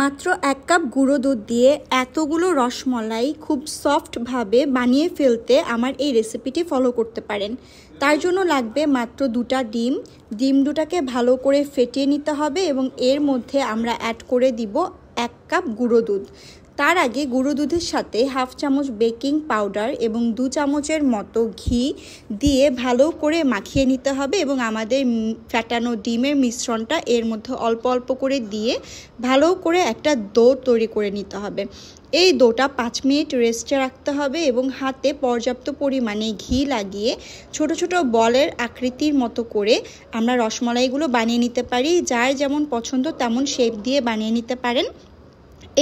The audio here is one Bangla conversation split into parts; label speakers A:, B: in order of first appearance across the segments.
A: মাত্র 1 কাপ গুঁড়ো দুধ দিয়ে এতগুলো রসমলাই খুব সফটভাবে বানিয়ে ফেলতে আমার এই রেসিপিটি ফলো করতে পারেন। তার জন্য লাগবে মাত্র 2টা ডিম। ডিম দুটাকে ভালো করে ফেটিয়ে নিতে হবে এবং এর মধ্যে আমরা অ্যাড করে দিব 1 কাপ গুঁড়ো দুধ। তার আগে গুঁড়ো দুধের সাথে হাফ চামচ বেকিং পাউডার এবং 2 চামচের মতো ঘি দিয়ে ভালো করে মাখিয়ে নিতে হবে এবং আমাদের ফেটানো ডিমের মিশ্রণটা এর মধ্যে অল্প অল্প করে দিয়ে ভালো করে একটা ডো তৈরি করে নিতে হবে। এই ডোটা 5 মিনিট রেস্টে রাখতে হবে এবং হাতে পর্যাপ্ত পরিমাণে ঘি লাগিয়ে ছোট ছোট বলের আকৃতির মতো করে আমরা রসমালাইগুলো বানিয়ে নিতে পারি। যার যেমন পছন্দ তেমন শেপ দিয়ে বানিয়ে নিতে পারেন।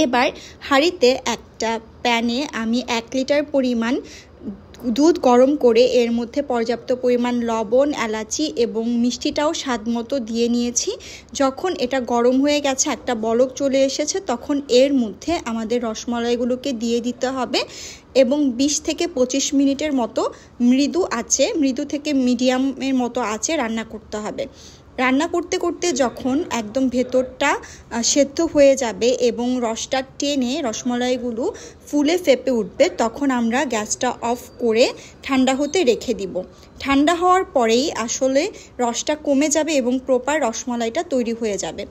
A: এবার হাঁড়িতে একটা প্যানে আমি 1 লিটার পরিমাণ দুধ গরম করে এর মধ্যে পর্যাপ্ত পরিমাণ লবণ, এলাচি এবং মিষ্টিটাও স্বাদ মতো দিয়ে নিয়েছি। যখন এটা গরম হয়ে গেছে, একটা বলক চলে এসেছে, তখন এর মধ্যে আমাদের রসমালাইগুলোকে দিয়ে দিতে হবে এবং 20 থেকে 25 মিনিটের মতো মৃদু থেকে মিডিয়ামের মতো আঁচে রান্না করতে হবে। রান্না করতে করতে যখন একদম ভেতরটা সেদ্ধ হয়ে যাবে এবং রসটা টেনে রসমালাইগুলো ফুলে ফেপে উঠবে, তখন আমরা গ্যাসটা অফ করে ঠান্ডা হতে রেখে দিব। ঠান্ডা হওয়ার পরেই আসলে রসটা কমে যাবে এবং প্রপার রসমালাইটা তৈরি হয়ে যাবে।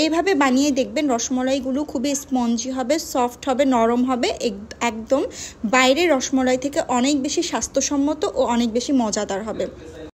A: এইভাবে বানিয়ে দেখবেন রসমালাইগুলো খুবই স্পঞ্জি হবে, সফট হবে, নরম হবে, একদম বাইরের রসমালাই থেকে অনেক বেশি স্বাস্থ্যসম্মত ও অনেক বেশি মজাদার হবে।